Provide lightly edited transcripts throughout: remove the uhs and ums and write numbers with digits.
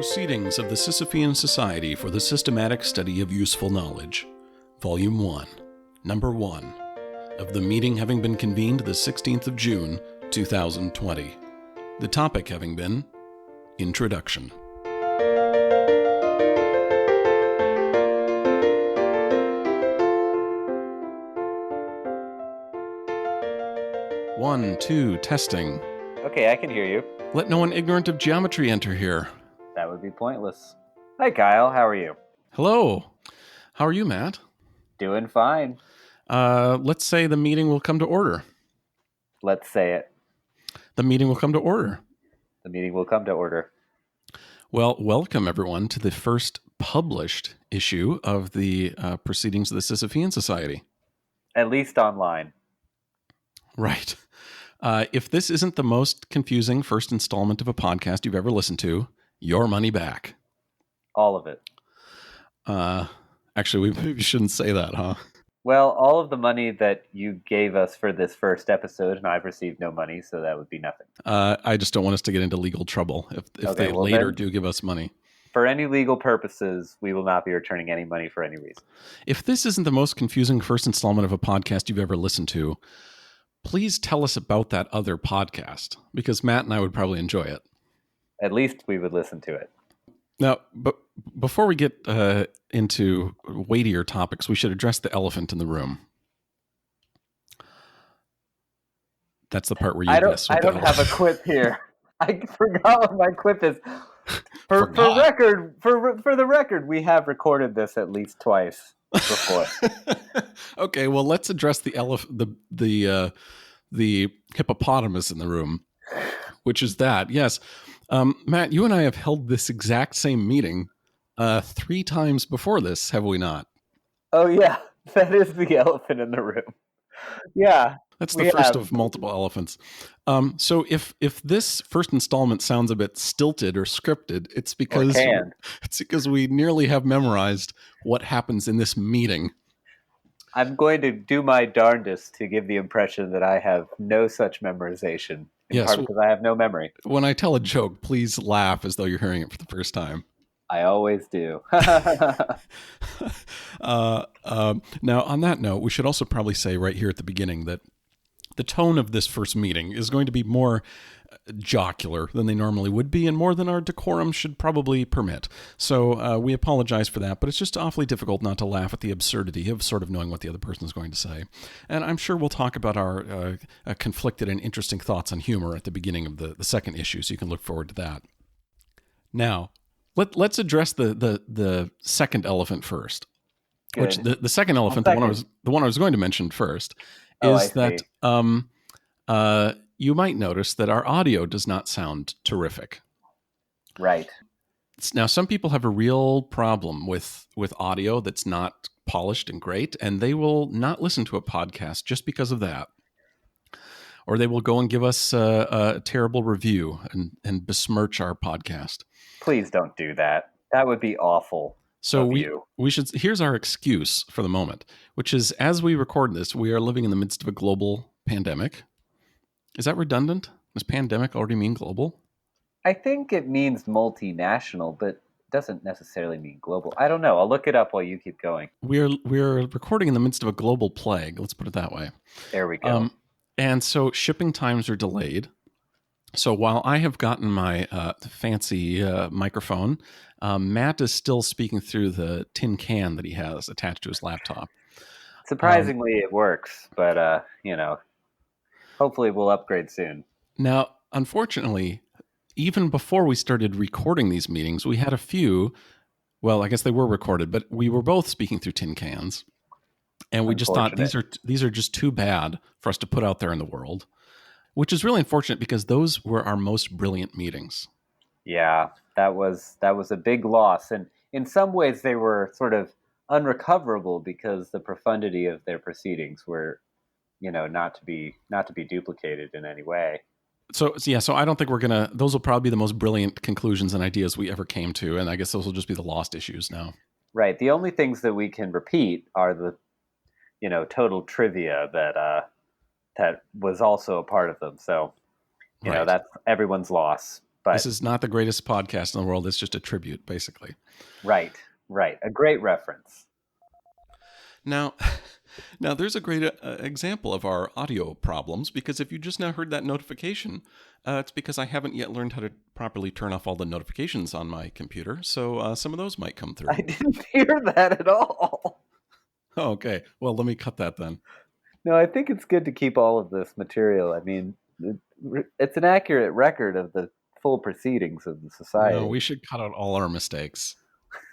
Proceedings of the Sisyphian Society for the Systematic Study of Useful Knowledge, Volume 1, Number 1, of the meeting having been convened the 16th of June, 2020. The topic having been Introduction. One, two, testing. Okay, I can hear you. Let no one ignorant of geometry enter here. That would be pointless. Hi, Kyle. How are you? Hello. How are you, Matt? Doing fine. Let's say the meeting will come to order. Let's say it. The meeting will come to order. The meeting will come to order. Well, welcome everyone to the first published issue of the Proceedings of the Sisyphian Society. At least online. Right. If this isn't the most confusing first installment of a podcast you've ever listened to, your money back. All of it. Actually, we maybe shouldn't say that, huh? Well, all of the money that you gave us for this first episode, and I've received no money, so that would be nothing. I just don't want us to get into legal trouble if Okay, they well, later then, do give us money. For any legal purposes, we will not be returning any money for any reason. If this isn't the most confusing first installment of a podcast you've ever listened to, please tell us about that other podcast, because Matt and I would probably enjoy it. At least we would listen to it. Now, but before we get into weightier topics, we should address the elephant in the room. That's the part where you guess. I don't have a quip here. I forgot what my quip is. For the record, we have recorded this at least twice before. Okay, well, let's address the hippopotamus in the room, which is that. Yes, Matt, you and I have held this exact same meeting 3 times before this, have we not? Oh yeah, that is the elephant in the room. Yeah. That's the first of multiple elephants. So if this first installment sounds a bit stilted or scripted, it's because we nearly have memorized what happens in this meeting. I'm going to do my darndest to give the impression that I have no such memorization, in part because I have no memory. When I tell a joke, please laugh as though you're hearing it for the first time. I always do. Now, on that note, we should also probably say right here at the beginning that the tone of this first meeting is going to be more jocular than they normally would be and more than our decorum should probably permit. So we apologize for that, but it's just awfully difficult not to laugh at the absurdity of sort of knowing what the other person is going to say. And I'm sure we'll talk about our conflicted and interesting thoughts on humor at the beginning of the second issue, so you can look forward to that. Now, let's address the second elephant first. Good. Which the second elephant, the one I was going to mention first, is that you might notice that our audio does not sound terrific. Right. Now, some people have a real problem with audio that's not polished and great, and they will not listen to a podcast just because of that. Or they will go and give us a terrible review and besmirch our podcast. Please don't do that. That would be awful. So we should. Here's our excuse for the moment, which is as we record this, we are living in the midst of a global pandemic. Is that redundant? Does pandemic already mean global? I think it means multinational, but doesn't necessarily mean global. I don't know. I'll look it up while you keep going. We're recording in the midst of a global plague. Let's put it that way. There we go. And so shipping times are delayed. So while I have gotten my fancy microphone, Matt is still speaking through the tin can that he has attached to his laptop. Surprisingly, it works, but hopefully we'll upgrade soon. Now, unfortunately, even before we started recording these meetings, we had a few. Well, I guess they were recorded, but we were both speaking through tin cans, and we just thought these are just too bad for us to put out there in the world. Which is really unfortunate because those were our most brilliant meetings. Yeah, that was a big loss. And in some ways they were sort of unrecoverable because the profundity of their proceedings were, not to be duplicated in any way. So I don't think those will probably be the most brilliant conclusions and ideas we ever came to. And I guess those will just be the lost issues now. Right. The only things that we can repeat are the, total trivia that was also a part of them. So, that's everyone's loss. But this is not the greatest podcast in the world. It's just a tribute, basically. right. A great reference. Now, there's a great example of our audio problems, because if you just now heard that notification, it's because I haven't yet learned how to properly turn off all the notifications on my computer. So some of those might come through. I didn't hear that at all. Oh, okay. Well, let me cut that then. No, I think it's good to keep all of this material. I mean, it's an accurate record of the full proceedings of the society. No, we should cut out all our mistakes.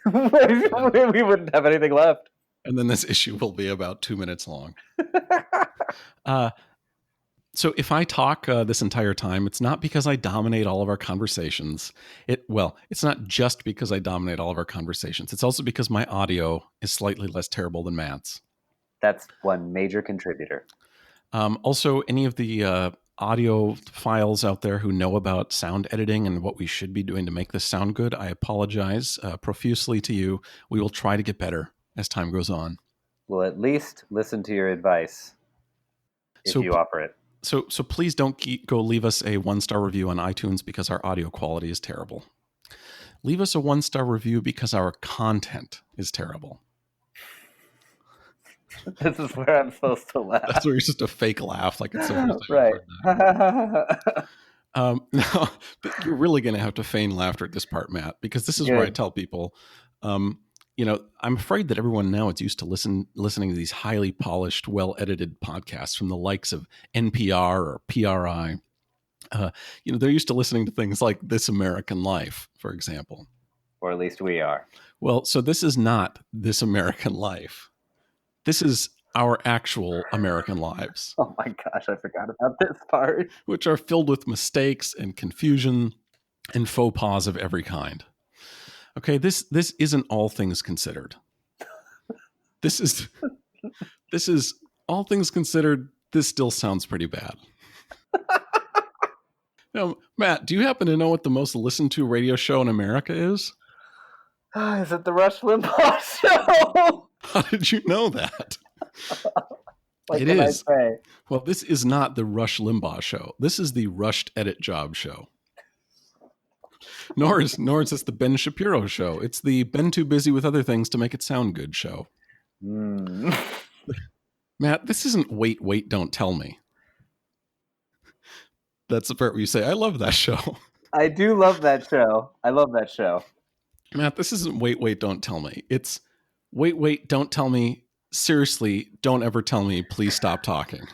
We wouldn't have anything left. And then this issue will be about 2 minutes long. So if I talk this entire time, it's not because I dominate all of our conversations. It's not just because I dominate all of our conversations. It's also because my audio is slightly less terrible than Matt's. That's one major contributor. Also, any of the audio files out there who know about sound editing and what we should be doing to make this sound good, I apologize profusely to you. We will try to get better as time goes on. We'll at least listen to your advice if you offer it. So please don't go leave us a 1-star review on iTunes because our audio quality is terrible. Leave us a 1-star review because our content is terrible. This is where I'm supposed to laugh. That's where you're just a fake laugh, like it's the first time right. Now, you're really going to have to feign laughter at this part, Matt, because this is where I tell people, I'm afraid that everyone now is used to listening to these highly polished, well-edited podcasts from the likes of NPR or PRI. They're used to listening to things like This American Life, for example. Or at least we are. Well, so this is not This American Life. This is our actual American lives. Oh my gosh, I forgot about this part. Which are filled with mistakes and confusion and faux pas of every kind. Okay, this isn't All Things Considered. This is All Things Considered. This still sounds pretty bad. Now, Matt, do you happen to know what the most listened to radio show in America is? Is it the Rush Limbaugh show? How did you know that? What it can is. I say? Well, this is not the Rush Limbaugh show. This is the Rushed Edit Job show. Nor is this the Ben Shapiro show. It's the been too busy with other things to make it sound good show. Matt, this isn't Wait, Don't Tell Me. That's the part where you say, I love that show. I do love that show. I love that show. Matt, this isn't Wait, Don't Tell Me. It's Wait, Don't Tell Me. Seriously, don't ever tell me. Please stop talking.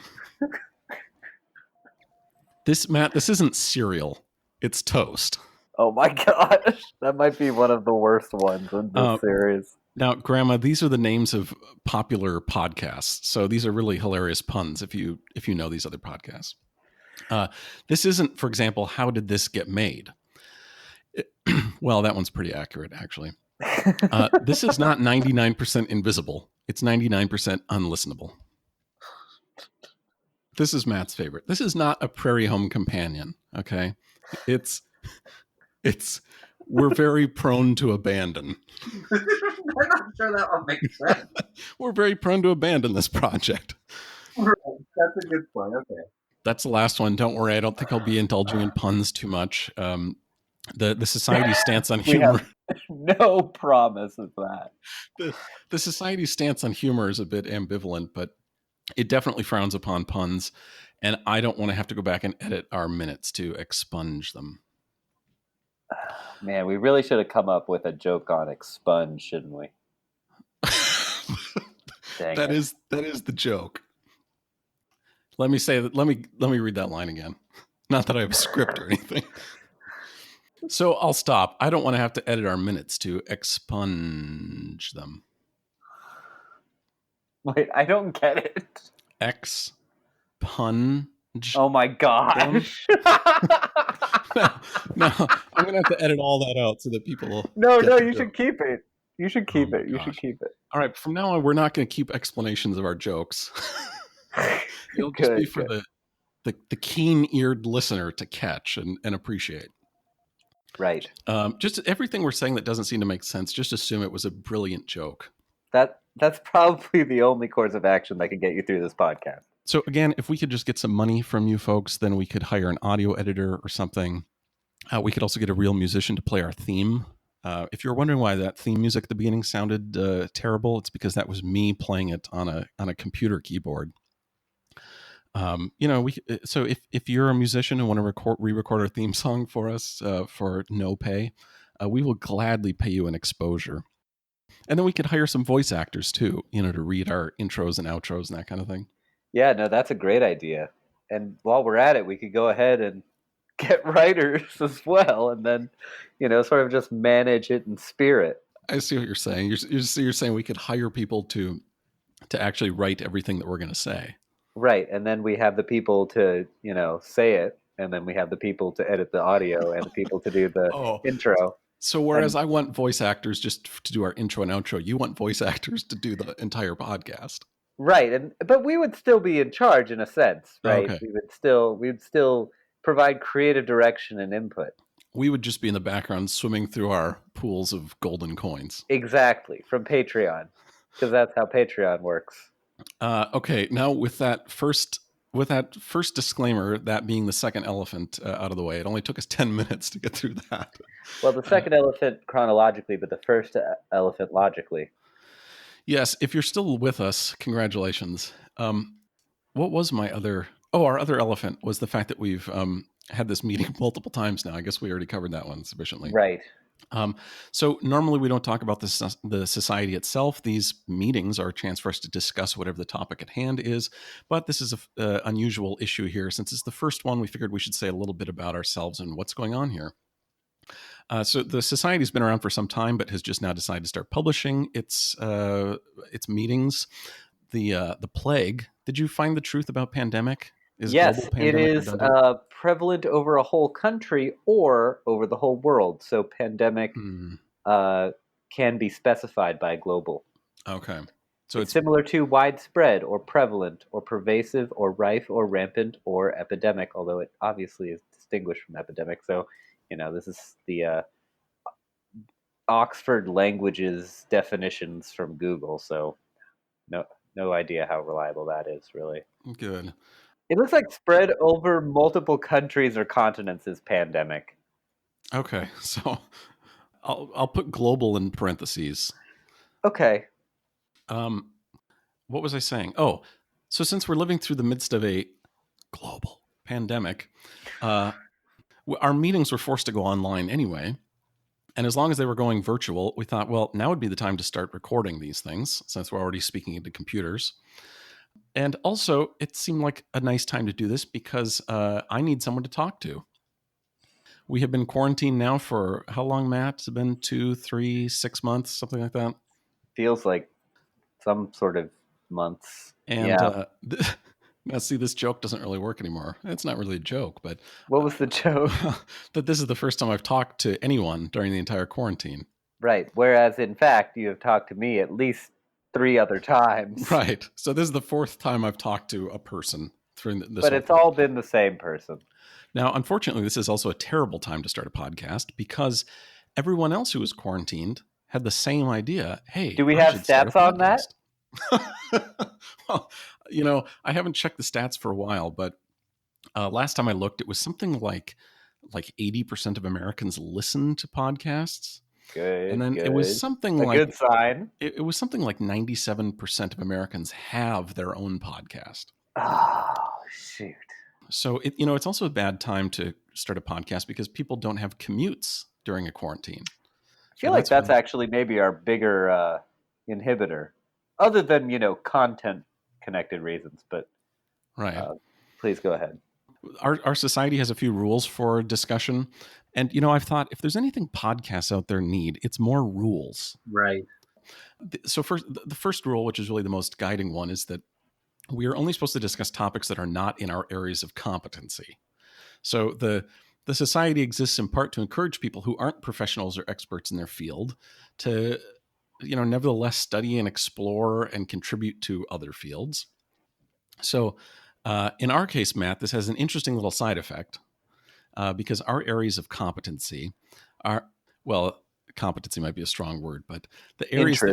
Matt, this isn't cereal. It's toast. Oh my gosh. That might be one of the worst ones in this series. Now, Grandma, these are the names of popular podcasts. So these are really hilarious puns if you know these other podcasts. This isn't, for example, How Did This Get Made? Well, that one's pretty accurate, actually. This is not 99% invisible. It's 99% unlistenable. This is Matt's favorite. This is not A Prairie Home Companion, okay? It's We're Very Prone to Abandon. I'm not sure that one makes sense. We're very prone to abandon this project. Right. That's a good point. Okay. That's the last one. Don't worry. I don't think I'll be indulging in puns too much. The society stance on humor. No promise of that. The society's stance on humor is a bit ambivalent, but it definitely frowns upon puns, and I don't want to have to go back and edit our minutes to expunge them. Man, we really should have come up with a joke on expunge, shouldn't we? That is the joke. Let me read that line again. Not that I have a script or anything. So I'll stop. I don't want to have to edit our minutes to expunge them. Wait, I don't get it. Expunge. Oh my gosh. No, I'm going to have to edit all that out so that people will. No, you should keep it. You should keep it. You should keep it. All right, from now on, we're not going to keep explanations of our jokes. It'll just be for the keen-eared listener to catch and appreciate. Right. Just everything we're saying that doesn't seem to make sense, just assume it was a brilliant joke. That's probably the only course of action that can get you through this podcast. So again, if we could just get some money from you folks, then we could hire an audio editor or something. We could also get a real musician to play our theme. If you're wondering why that theme music at the beginning sounded terrible, it's because that was me playing it on a computer keyboard. So if you're a musician and want to re-record our theme song for us for no pay, we will gladly pay you an exposure. And then we could hire some voice actors too, to read our intros and outros and that kind of thing. Yeah, no, that's a great idea. And while we're at it, we could go ahead and get writers as well, and then, sort of just manage it in spirit. I see what you're saying. You're saying we could hire people to actually write everything that we're going to say. Right, and then we have the people to, say it, and then we have the people to edit the audio and the people to do the intro. So whereas I want voice actors just to do our intro and outro, you want voice actors to do the entire podcast. Right, but we would still be in charge in a sense, right? Okay. We would still provide creative direction and input. We would just be in the background swimming through our pools of golden coins. Exactly, from Patreon, because that's how Patreon works. Okay, now with that first disclaimer, that being the second elephant out of the way, it only took us 10 minutes to get through that. Well, the second elephant chronologically, but the first elephant logically. Yes, if you're still with us, congratulations. What was my other... Oh, our other elephant was the fact that we've had this meeting multiple times now. I guess we already covered that one sufficiently. Right. So normally we don't talk about the society itself. These meetings are a chance for us to discuss whatever the topic at hand is. But this is an unusual issue here. Since it's the first one, we figured we should say a little bit about ourselves and what's going on here. So the society's been around for some time, but has just now decided to start publishing its meetings. The plague. Did you find the truth about pandemic? Yes, it is prevalent over a whole country or over the whole world. So pandemic can be specified by global. Okay. So it's similar to widespread or prevalent or pervasive or rife or rampant or epidemic, although it obviously is distinguished from epidemic. So, this is the Oxford Languages definitions from Google. So no idea how reliable that is, really. Good. It looks like spread over multiple countries or continents is pandemic. Okay, so I'll put global in parentheses. Okay. What was I saying? Oh, so since we're living through the midst of a global pandemic, our meetings were forced to go online anyway. And as long as they were going virtual, we thought, well, now would be the time to start recording these things since we're already speaking into computers. And also, it seemed like a nice time to do this because I need someone to talk to. We have been quarantined now for how long, Matt? It's been 2, 3, 6 months, something like that. Feels like some sort of months. And yeah. Now, see, this joke doesn't really work anymore. It's not really a joke, but... What was the joke? That this is the first time I've talked to anyone during the entire quarantine. Right. Whereas, in fact, you have talked to me at least 3 other times. Right. So this is the 4th time I've talked to a person through this. But it's all been the same person. Now, unfortunately, this is also a terrible time to start a podcast because everyone else who was quarantined had the same idea. Hey, do we have stats on that? Well, I haven't checked the stats for a while, but last time I looked, it was something like 80% of Americans listen to podcasts. Good. And then it was something a good sign. It was something like 97% of Americans have their own podcast. Oh, shoot. So it's also a bad time to start a podcast because people don't have commutes during a quarantine. I feel like that's actually maybe our bigger inhibitor, other than content connected reasons. But right, please go ahead. Our society has a few rules for discussion, and I've thought if there's anything podcasts out there need, it's more rules. Right. So the first rule, which is really the most guiding one, is that we are only supposed to discuss topics that are not in our areas of competency. So the society exists in part to encourage people who aren't professionals or experts in their field to, nevertheless study and explore and contribute to other fields. So in our case, Matt, this has an interesting little side effect because our areas of competency are, well, competency might be a strong word, but the areas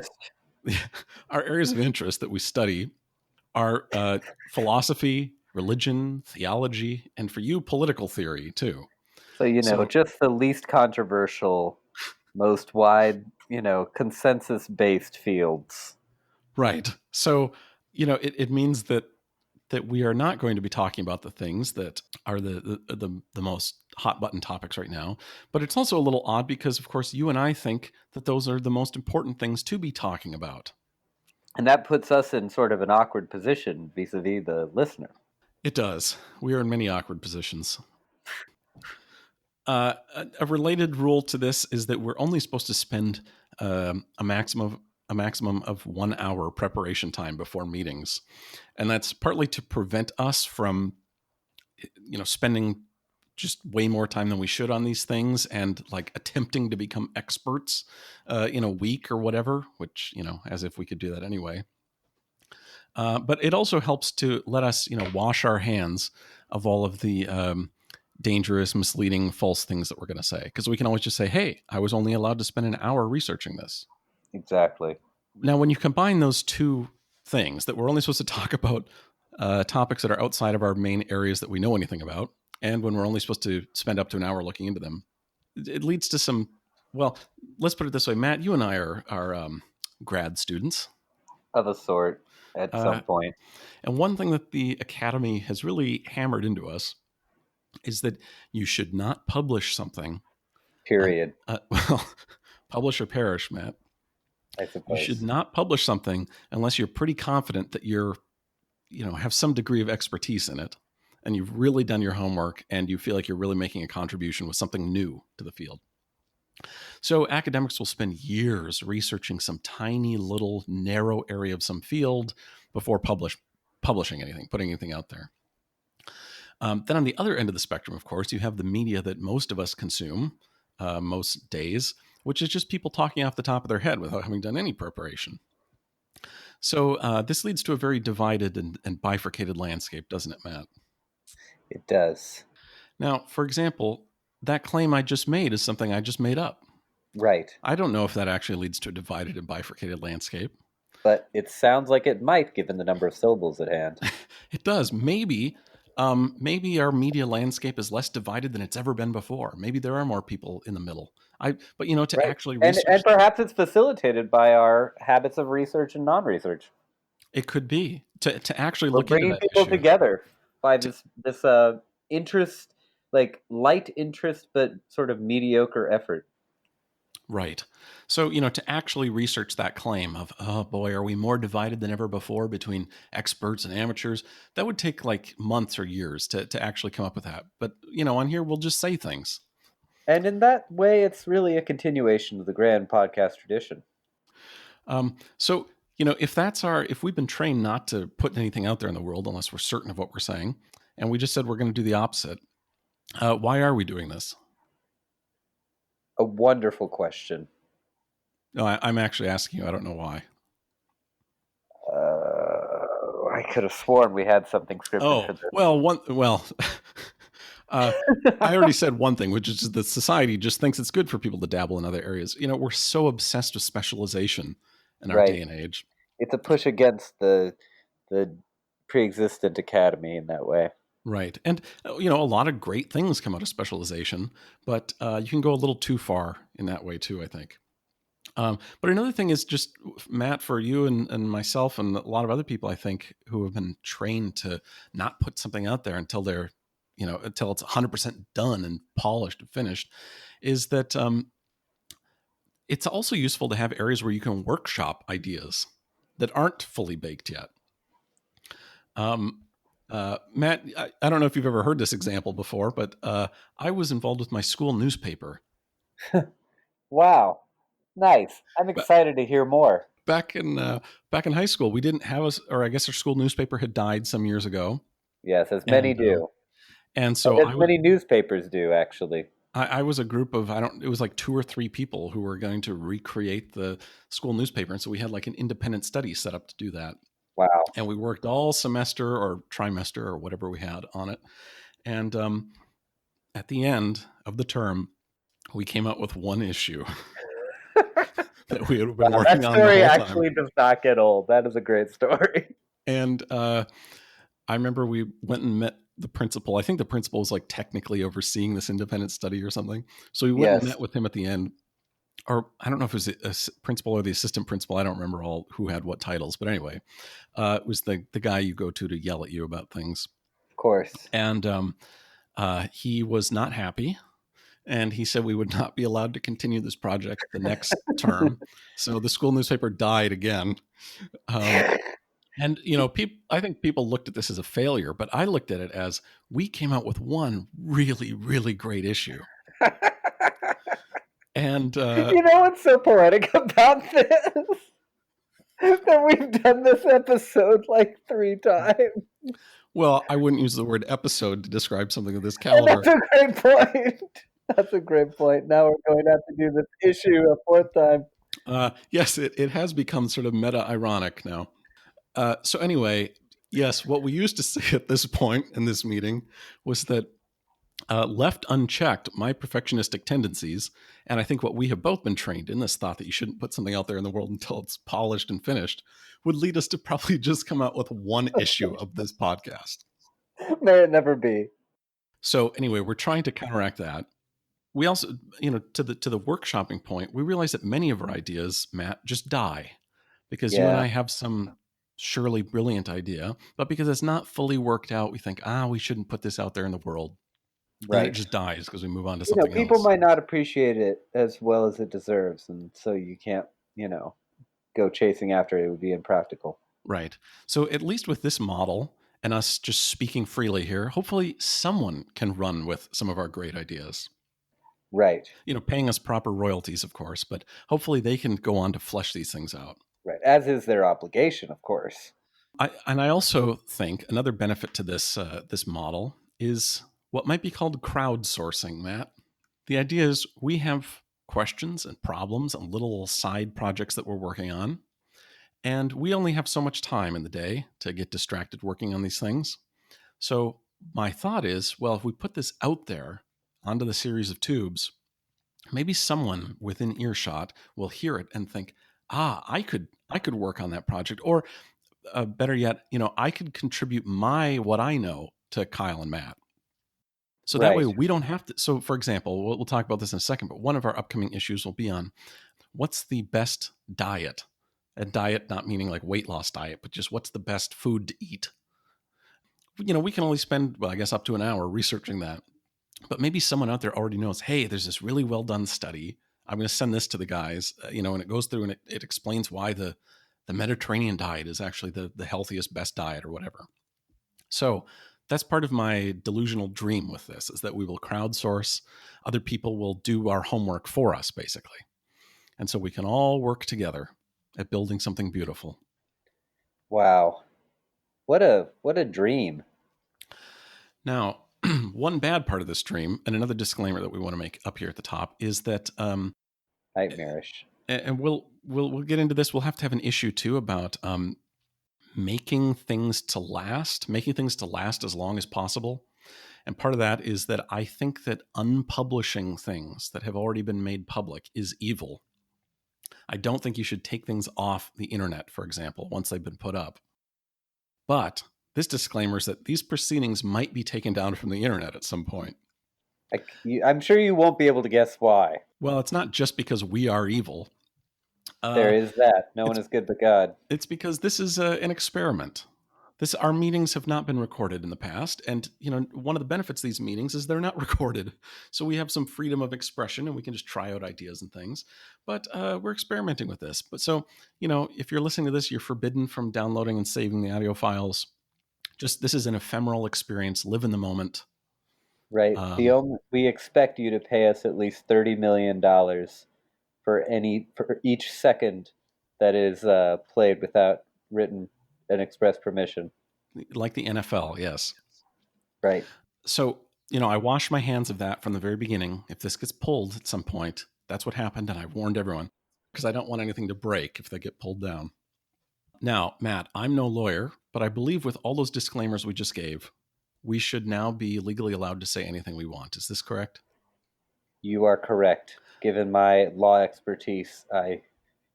our areas of interest that we study are philosophy, religion, theology, and for you, political theory too. So, So, just the least controversial, most wide, consensus-based fields. right. So, it means that we are not going to be talking about the things that are the most hot button topics right now. But it's also a little odd because, of course, you and I think that those are the most important things to be talking about. And that puts us in sort of an awkward position vis-a-vis the listener. It does. We are in many awkward positions. A related rule to this is that we're only supposed to spend a maximum of 1 hour preparation time before meetings, and that's partly to prevent us from spending just way more time than we should on these things and like attempting to become experts in a week or whatever, which as if we could do that anyway. But it also helps to let us wash our hands of all of the dangerous, misleading, false things that we're going to say. Because we can always just say, hey, I was only allowed to spend an hour researching this. Exactly. Now, when you combine those two things, that we're only supposed to talk about topics that are outside of our main areas that we know anything about, and when we're only supposed to spend up to an hour looking into them, it leads to some, well, let's put it this way. Matt, you and I are grad students. Of a sort, at some point. And one thing that the Academy has really hammered into us is that you should not publish something. Period. Well, publish or perish, Matt. I You should suppose. not publish something unless you're pretty confident that have some degree of expertise in it, and you've really done your homework, and you feel like you're really making a contribution with something new to the field. So academics will spend years researching some tiny little narrow area of some field before publishing anything, putting anything out there. Then on the other end of the spectrum, of course, you have the media that most of us consume most days, which is just people talking off the top of their head without having done any preparation. So this leads to a very divided and bifurcated landscape, doesn't it, Matt? It does. Now, for example, that claim I just made is something I just made up. Right. I don't know if that actually leads to a divided and bifurcated landscape. But it sounds like it might, given the number of syllables at hand. It does. Maybe our media landscape is less divided than it's ever been before. Maybe there are more people in the middle. But to Right. actually And research, perhaps it's facilitated by our habits of research and non-research. it could be to actually We're look into bringing that people issue. together by To, this interest, like light interest, but sort of mediocre effort. right. So, to actually research that claim of, oh boy, are we more divided than ever before between experts and amateurs? That would take like months or years to actually come up with that. But, on here, we'll just say things. And in that way, it's really a continuation of the grand podcast tradition. So, if we've been trained not to put anything out there in the world unless we're certain of what we're saying, and we just said we're going to do the opposite, why are we doing this? A wonderful question. No, I'm actually asking you. I don't know why. I could have sworn we had something scripted for this. Well, I already said one thing, which is that society just thinks it's good for people to dabble in other areas. We're so obsessed with specialization in our day Right. and age. It's a push against the pre-existent academy in that way. Right. And, a lot of great things come out of specialization, but you can go a little too far in that way too, I think. But another thing is just, Matt, for you and myself and a lot of other people, I think, who have been trained to not put something out there until until it's 100% done and polished and finished, is that it's also useful to have areas where you can workshop ideas that aren't fully baked yet. Matt, I don't know if you've ever heard this example before, but I was involved with my school newspaper. Wow. Nice. I'm But excited to hear more. back in high school, we didn't have or I guess our school newspaper had died some years ago, Yes, as many and do. so As many newspapers do, actually. I was a group of it was like 2 or 3 people who were going to recreate the school newspaper, and so we had like an independent study set up to do that. Wow. And we worked all semester or trimester or whatever we had on it. And at the end of the term, we came out with one issue that we had been Wow, working that on the story whole time. actually does not get old. That is a great story. And I remember we went and met the principal. I think the principal was like technically overseeing this independent study or something. So we went and Yes. met with him at the end, or I don't know if it was a principal or the assistant principal. I don't remember all who had what titles, but anyway, it was the guy you go to yell at you about things. Of course. And he was not happy. And he said we would not be allowed to continue this project the next term. So the school newspaper died again. And I think people looked at this as a failure, but I looked at it as we came out with one really, really great issue. And You know what's so poetic about this? That we've done this episode like 3 times. well, I wouldn't use the word episode to describe something of this caliber. That's a great point. That's a great point. Now we're going to have to do this issue a 4th time. Yes, it has become sort of meta-ironic now. So anyway, yes, what we used to say at this point in this meeting was that left unchecked, my perfectionistic tendencies, and I think what we have both been trained in, this thought that you shouldn't put something out there in the world until it's polished and finished, would lead us to probably just come out with one issue of this podcast. May it never be. So anyway, we're trying to counteract that. We also, to the workshopping point, we realize that many of our ideas, Matt, just die because you and I have some surely brilliant idea, but because it's not fully worked out, we think, we shouldn't put this out there in the world. Right. And it just dies because we move on to something people else. might not appreciate it as well as it deserves, and so you can't, go chasing after it. It would be impractical. Right. So at least with this model and us just speaking freely here, hopefully someone can run with some of our great ideas. Right. Paying us proper royalties, of course, but hopefully they can go on to flesh these things out. Right. As is their obligation, of course. I also think another benefit to this model is what might be called crowdsourcing, Matt. The idea is we have questions and problems and little side projects that we're working on, and we only have so much time in the day to get distracted working on these things. So my thought is, well, if we put this out there onto the series of tubes, maybe someone within earshot will hear it and think, I could work on that project. Or better yet, I could contribute what I know to Kyle and Matt. So that way we don't have to. So for example, we'll talk about this in a second, but one of our upcoming issues will be on what's the best diet. A diet not meaning like weight loss diet, but just what's the best food to eat. We can only spend, I guess, up to an hour researching that. But maybe someone out there already knows, hey, there's this really well done study. I'm going to send this to the guys, and it goes through and it explains why the Mediterranean diet is actually the healthiest, best diet or whatever. So that's part of my delusional dream with this, is that we will crowdsource. Other people will do our homework for us, basically. And so we can all work together at building something beautiful. Wow. What a dream. Now, one bad part of this dream, and another disclaimer that we want to make up here at the top, is that nightmarish. And we'll get into this. We'll have to have an issue too about making things to last as long as possible. And part of that is that I think that unpublishing things that have already been made public is evil. I don't think you should take things off the internet, for example, once they've been put up. But this disclaimer is that these proceedings might be taken down from the internet at some point. I'm sure you won't be able to guess why. Well, it's not just because we are evil. There is that. No one is good but God. It's because this is an experiment. Our meetings have not been recorded in the past. And, one of the benefits of these meetings is they're not recorded. So we have some freedom of expression and we can just try out ideas and things. But we're experimenting with this. But so, if you're listening to this, you're forbidden from downloading and saving the audio files. Just this is an ephemeral experience. Live in the moment. Right. We expect you to pay us at least $30 million for each second that is played without written and express permission. Like the NFL, yes. Right. So, I wash my hands of that from the very beginning. If this gets pulled at some point, that's what happened, and I warned everyone because I don't want anything to break if they get pulled down. Now, Matt, I'm no lawyer, but I believe with all those disclaimers we just gave, we should now be legally allowed to say anything we want. Is this correct? You are correct. Given my law expertise, I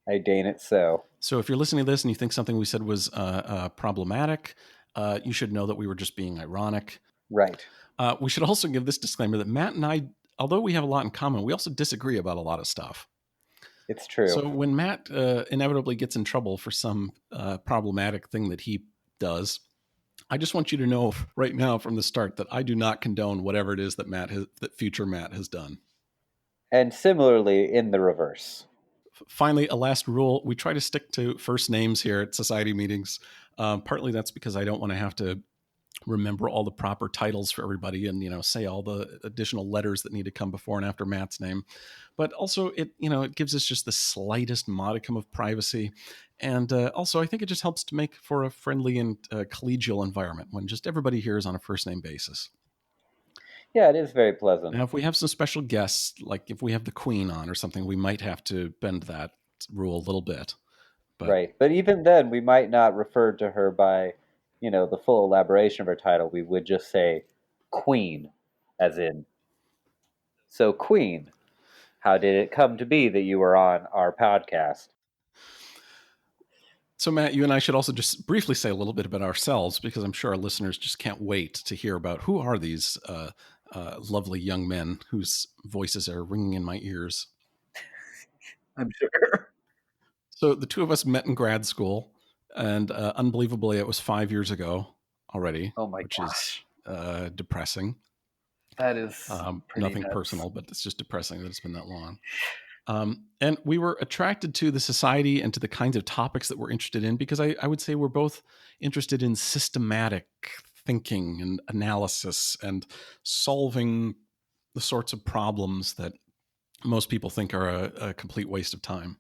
deign it so. So if you're listening to this and you think something we said was problematic, you should know that we were just being ironic. Right. We should also give this disclaimer that Matt and I, although we have a lot in common, we also disagree about a lot of stuff. It's true. So when Matt inevitably gets in trouble for some problematic thing that he does, I just want you to know right now from the start that I do not condone whatever it is that future Matt has done. And similarly in the reverse. Finally, a last rule: we try to stick to first names here at society meetings. Partly that's because I don't want to have to remember all the proper titles for everybody and say all the additional letters that need to come before and after Matt's name, but also it gives us just the slightest modicum of privacy, and also I think it just helps to make for a friendly and collegial environment when just everybody here is on a first name basis. Yeah, it is very pleasant. Now if we have some special guests, like if we have the Queen on or something, we might have to bend that rule a little bit. Right. But even then, we might not refer to her by, the full elaboration of her title. We would just say Queen, as in, so Queen, how did it come to be that you were on our podcast? So, Matt, you and I should also just briefly say a little bit about ourselves, because I'm sure our listeners just can't wait to hear about who are these lovely young men whose voices are ringing in my ears. I'm sure. So the two of us met in grad school, and unbelievably, it was 5 years ago already. Oh my which gosh. is depressing. That is pretty Nothing nuts. personal, but it's just depressing that it's been that long. And we were attracted to the society and to the kinds of topics that we're interested in because I would say we're both interested in systematic thinking and analysis and solving the sorts of problems that most people think are a complete waste of time.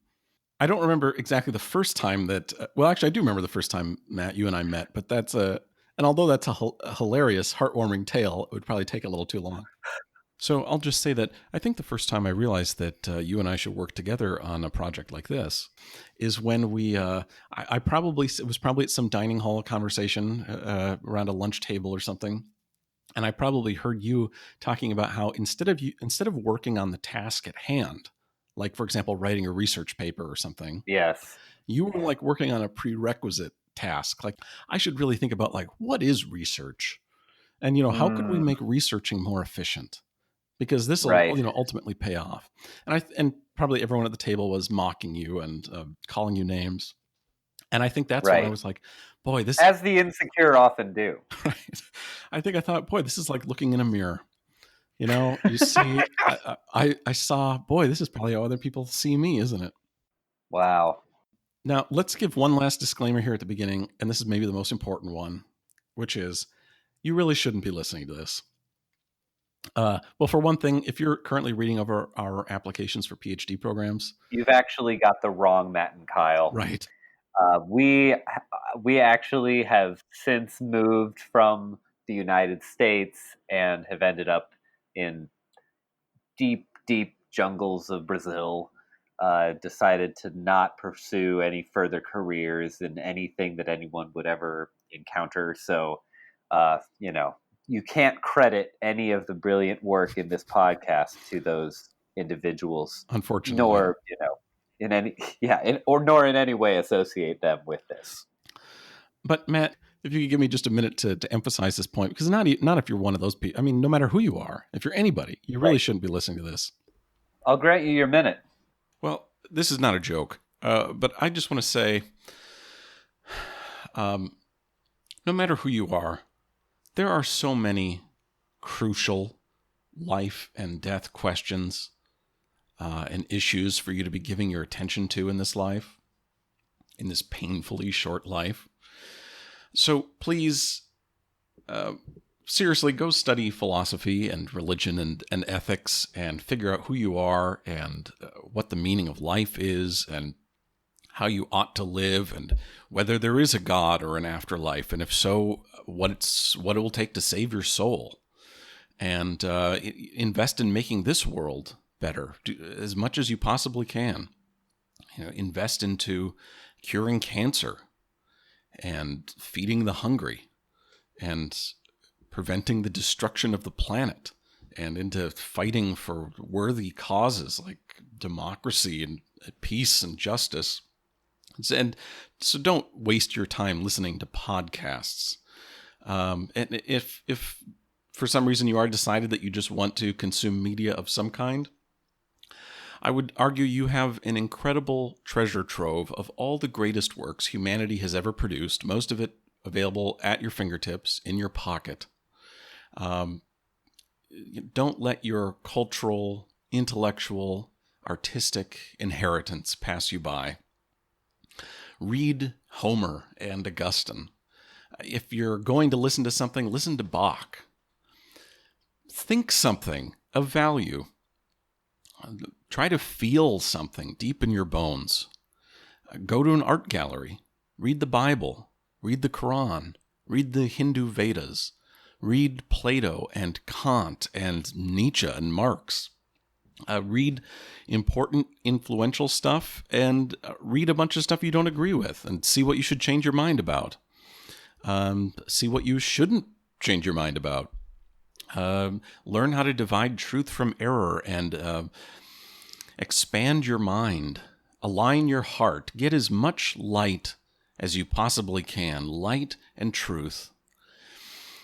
I don't remember exactly the first time that, well, actually, I do remember the first time, Matt, you and I met, but and although that's a hilarious, heartwarming tale, it would probably take a little too long. So I'll just say that I think the first time I realized that you and I should work together on a project like this is when it was probably at some dining hall conversation around a lunch table or something. And I probably heard you talking about how instead of working on the task at hand, like, for example, writing a research paper or something, Yes. you were like working on a prerequisite task. Like, I should really think about like, what is research? And, how could we make researching more efficient? Because this will, Right. ultimately pay off. And probably everyone at the table was mocking you and calling you names. And I think that's when I Right. was like, boy, this, As the insecure often do. right. I thought, boy, this is like looking in a mirror. You see, I saw, boy, this is probably how other people see me, isn't it? Wow. Now, let's give one last disclaimer here at the beginning, and this is maybe the most important one, which is you really shouldn't be listening to this. Well, for one thing, if you're currently reading over our applications for PhD programs, You've actually got the wrong Matt and Kyle. right? We actually have since moved from the United States and have ended up in deep, deep jungles of Brazil. Decided to not pursue any further careers in anything that anyone would ever encounter. So, you can't credit any of the brilliant work in this podcast to those individuals, Unfortunately, nor in any nor in any way associate them with this. But Matt, if you could give me just a minute to emphasize this point, because not if you're one of those people. I mean, no matter who you are, if you're anybody, you really shouldn't be listening to this. I'll grant you your minute. Well, this is not a joke, but I just want to say, no matter who you are, there are so many crucial life and death questions and issues for you to be giving your attention to in this life, in this painfully short life. So please, seriously, go study philosophy and religion and ethics and figure out who you are and what the meaning of life is and how you ought to live and whether there is a God or an afterlife. And if so, what it will take to save your soul. And invest in making this world better as much as you possibly can. Invest into curing cancer and feeding the hungry and preventing the destruction of the planet and into fighting for worthy causes like democracy and peace and justice. And so don't waste your time listening to podcasts. And if for some reason you are decided that you just want to consume media of some kind, I would argue you have an incredible treasure trove of all the greatest works humanity has ever produced, most of it available at your fingertips, in your pocket. Don't let your cultural, intellectual, artistic inheritance pass you by. Read Homer and Augustine. If you're going to listen to something, listen to Bach. Think something of value. Try to feel something deep in your bones. Go to an art gallery. Read the Bible. Read the Quran. Read the Hindu Vedas. Read Plato and Kant and Nietzsche and Marx. Read important, influential stuff, and read a bunch of stuff you don't agree with, and see what you should change your mind about. See what you shouldn't change your mind about. Learn how to divide truth from error, and expand your mind. Align your heart. Get as much light as you possibly can. Light and truth.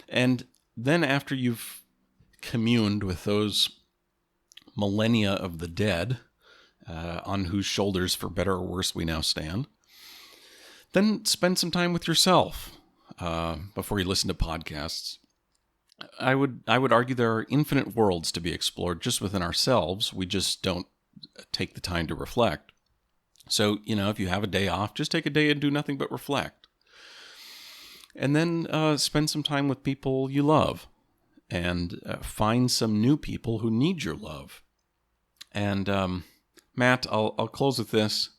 And then after you've communed with those millennia of the dead, on whose shoulders, for better or worse, we now stand, then spend some time with yourself before you listen to podcasts. I would argue there are infinite worlds to be explored just within ourselves. We just don't take the time to reflect. So, if you have a day off, just take a day and do nothing but reflect. And then spend some time with people you love, and find some new people who need your love. And Matt, I'll close with this.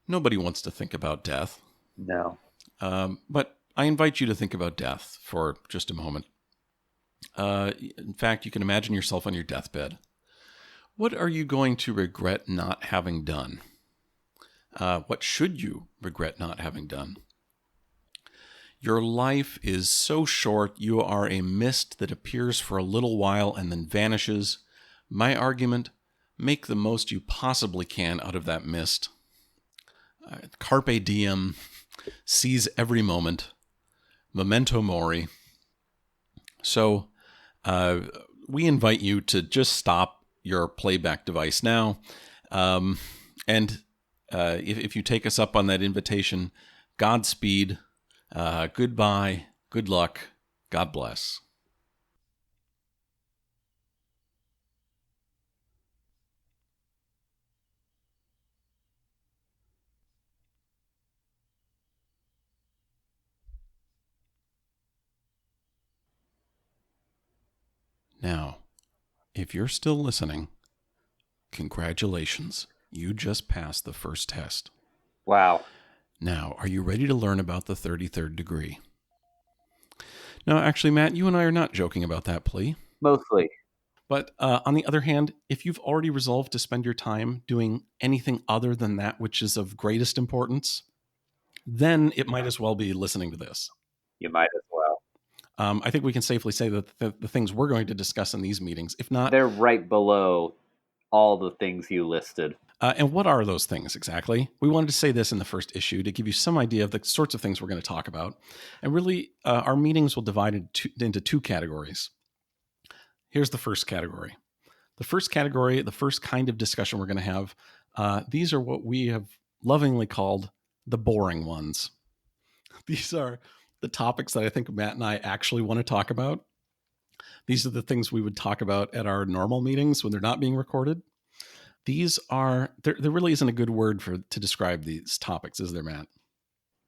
Nobody wants to think about death. No. But I invite you to think about death for just a moment. In fact, you can imagine yourself on your deathbed. What are you going to regret not having done? What should you regret not having done? Your life is so short, you are a mist that appears for a little while and then vanishes. My argument, make the most you possibly can out of that mist. Carpe diem, seize every moment, memento mori. So we invite you to just stop your playback device now. And if you take us up on that invitation, Godspeed. Goodbye, good luck, God bless. Now, if you're still listening, congratulations, you just passed the first test. Wow. Now, are you ready to learn about the 33rd degree? No, actually, Matt, you and I are not joking about that plea. Mostly. But on the other hand, if you've already resolved to spend your time doing anything other than that which is of greatest importance, then it might as well be listening to this. You might as well. I think we can safely say that the things we're going to discuss in these meetings, if not... They're right below all the things you listed. And what are those things exactly? We wanted to say this in the first issue to give you some idea of the sorts of things we're going to talk about. And really, our meetings will divide into two categories. Here's the first category. The first category, the first kind of discussion we're going to have, these are what we have lovingly called the boring ones. These are the topics that I think Matt and I actually want to talk about. These are the things we would talk about at our normal meetings when they're not being recorded. These are, there really isn't a good word to describe these topics, is there, Matt?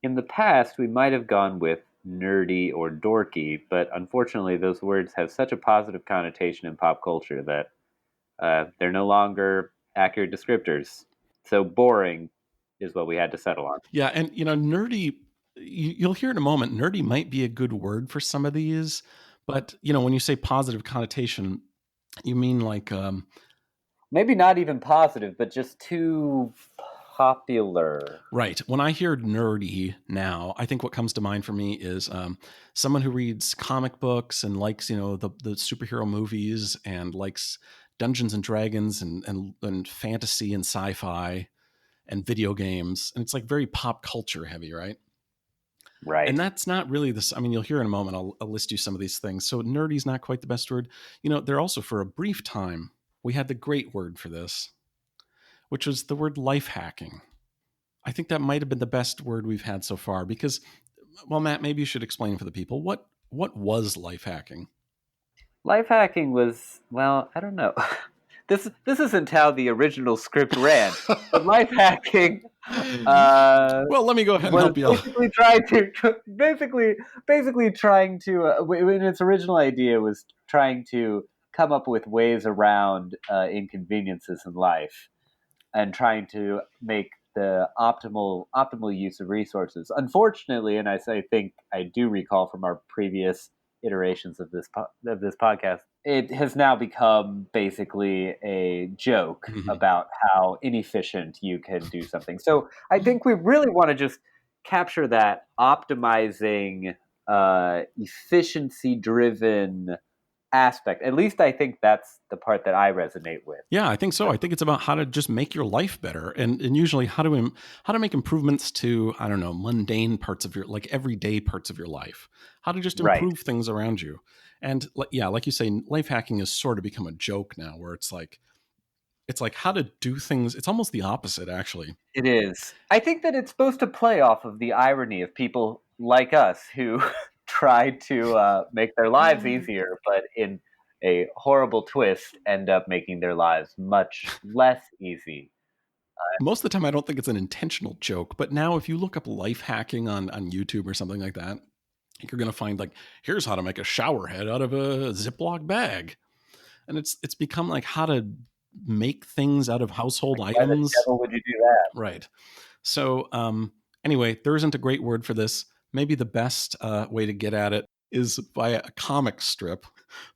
In the past, we might have gone with nerdy or dorky, but unfortunately those words have such a positive connotation in pop culture that they're no longer accurate descriptors. So boring is what we had to settle on. Yeah, and nerdy, you'll hear in a moment, nerdy might be a good word for some of these, but when you say positive connotation, you mean like... maybe not even positive, but just too popular. Right. When I hear nerdy now, I think what comes to mind for me is someone who reads comic books and likes, the superhero movies and likes Dungeons and Dragons and fantasy and sci-fi and video games. And it's like very pop culture heavy, right? Right. And that's not really this. I mean, you'll hear in a moment, I'll list you some of these things. So nerdy is not quite the best word. They're also, for a brief time, we had the great word for this, which was the word life hacking. I think that might have been the best word we've had so far because, well, Matt, maybe you should explain for the people what was life hacking? Life hacking was, well, I don't know. This isn't how the original script ran, but life hacking Well, let me go ahead and was help you out. basically trying to basically trying to when its original idea was trying to come up with ways around inconveniences in life and trying to make the optimal use of resources. Unfortunately, and I think I do recall from our previous iterations of this podcast, it has now become basically a joke Mhm. about how inefficient you can do something. So I think we really want to just capture that optimizing, efficiency driven aspect. At least I think that's the part that I resonate with. Yeah, I think so. I think it's about how to just make your life better, and usually how to make improvements to, I don't know, mundane parts of your, like, everyday parts of your life. How to just Right. improve things around you. And yeah, like you say, life hacking has sort of become a joke now, where it's like how to do things. It's almost the opposite, actually. It is. I think that it's supposed to play off of the irony of people like us who try to make their lives easier, but in a horrible twist, end up making their lives much less easy. Most of the time, I don't think it's an intentional joke, but now if you look up life hacking on YouTube or something like that, you're going to find, like, here's how to make a shower head out of a Ziploc bag. And it's become like how to make things out of household Like, why the items. devil would you do that? Right. So anyway, there isn't a great word for this. Maybe the best way to get at it is via a comic strip.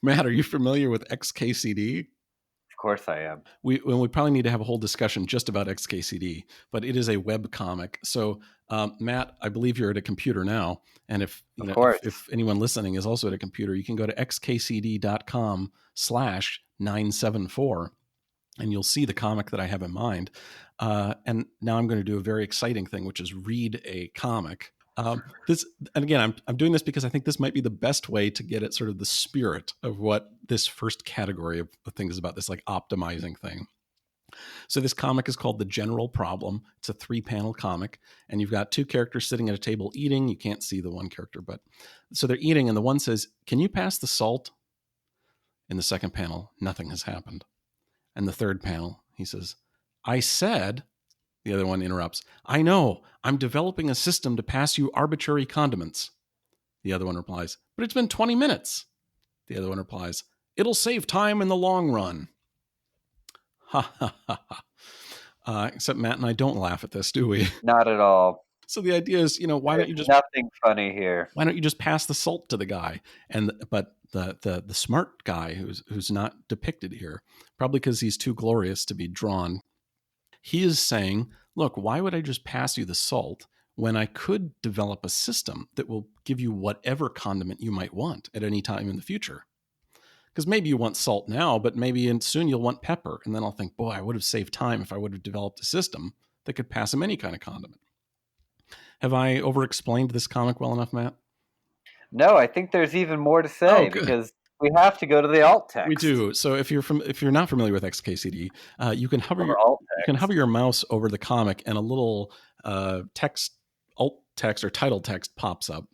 Matt, are you familiar with xkcd? Of course I am. We probably need to have a whole discussion just about xkcd, but it is a web comic. So Matt, I believe you're at a computer now, and if Of if course. anyone listening is also at a computer, you can go to xkcd.com/974, and you'll see the comic that I have in mind. And now I'm going to do a very exciting thing, which is read a comic. This, and again, I'm doing this because I think this might be the best way to get at sort of the spirit of what this first category of things is about, this like optimizing thing. So this comic is called The General Problem. It's a 3-panel comic, and you've got two characters sitting at a table eating. You can't see the one character, but so they're eating, and the one says, "Can you pass the salt?" In the second panel, nothing has happened. And the third panel, he says, "I said," the other one interrupts, "I know, I'm developing a system to pass you arbitrary condiments." The other one replies, "But it's been 20 minutes. The other one replies, "It'll save time in the long run." Ha ha ha ha. Except Matt and I don't laugh at this, do we? Not at all. So the idea is, why don't There's you just nothing funny here. pass the salt to the guy? And but the smart guy who's not depicted here, probably because he's too glorious to be drawn, he is saying, look, why would I just pass you the salt when I could develop a system that will give you whatever condiment you might want at any time in the future? Because maybe you want salt now, but maybe soon you'll want pepper. And then I'll think, boy, I would have saved time if I would have developed a system that could pass him any kind of condiment. Have I over explained this comic well enough, Matt? No, I think there's even more to Oh, say good. because we have to go to the alt We text do. So if you're not familiar with xkcd, you can hover or alt text. your mouse over the comic, and a little text, alt text or title text, pops up.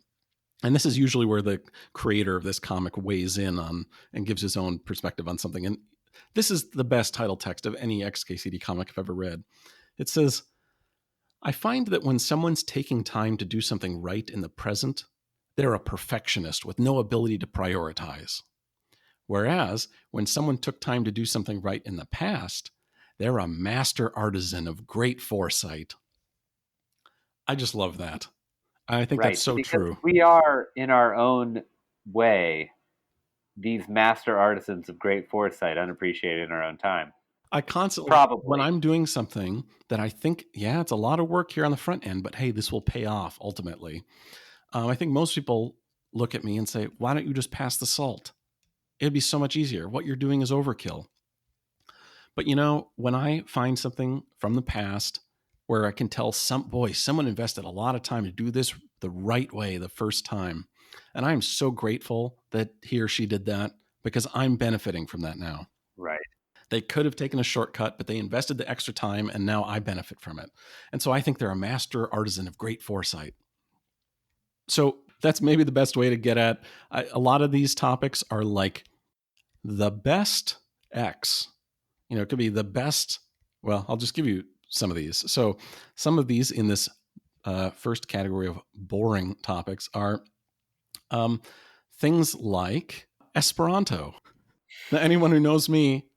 And this is usually where the creator of this comic weighs in on and gives his own perspective on something. And this is the best title text of any xkcd comic I've ever read. It says, "I find that when someone's taking time to do something right in the present, they're a perfectionist with no ability to prioritize. Whereas when someone took time to do something right in the past, they're a master artisan of great foresight." I just love that. I think that's Right, so because true. we are, in our own way, these master artisans of great foresight, unappreciated in our own time. I constantly, when Probably. I'm doing something that I think, yeah, it's a lot of work here on the front end, but hey, this will pay off ultimately. I think most people look at me and say, why don't you just pass the salt? It'd be so much easier. What you're doing is overkill. But when I find something from the past where I can tell someone invested a lot of time to do this the right way the first time. And I'm so grateful that he or she did that because I'm benefiting from that now. Right. They could have taken a shortcut, but they invested the extra time, and now I benefit from it. And so I think they're a master artisan of great foresight. So that's maybe the best way to get at a lot of these topics are like the best X. It could be the best. Well, I'll just give you some of these. So some of these in this first category of boring topics are things like Esperanto. Now, anyone who knows me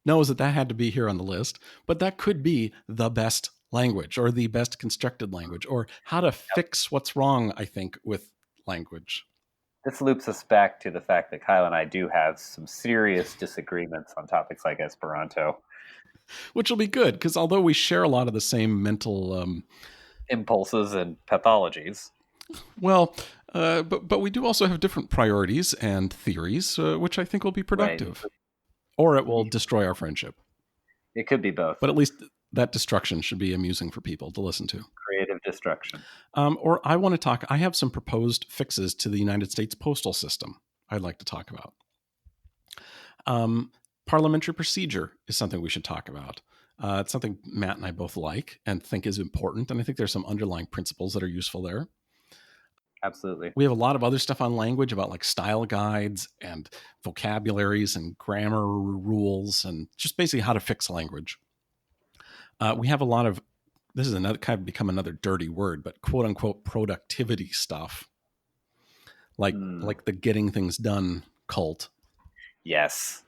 knows that had to be here on the list, but that could be the best language or the best constructed language or how to fix what's wrong, I think, with language. This loops us back to the fact that Kyle and I do have some serious disagreements on topics like Esperanto. Which will be good, because although we share a lot of the same mental impulses and pathologies. Well, but we do also have different priorities and theories, which I think will be productive. Right. Or it will destroy our friendship. It could be both. But at least that destruction should be amusing for people to listen to. Creative destruction. Or I want to talk, I have some proposed fixes to the United States postal system I'd like to talk about. Parliamentary procedure is something we should talk about. It's something Matt and I both like and think is important. And I think there's some underlying principles that are useful there. Absolutely. We have a lot of other stuff on language about like style guides and vocabularies and grammar rules and just basically how to fix language. We have a lot of, this is another kind of become another dirty word, but quote unquote productivity stuff. Like the getting things done cult. Yes.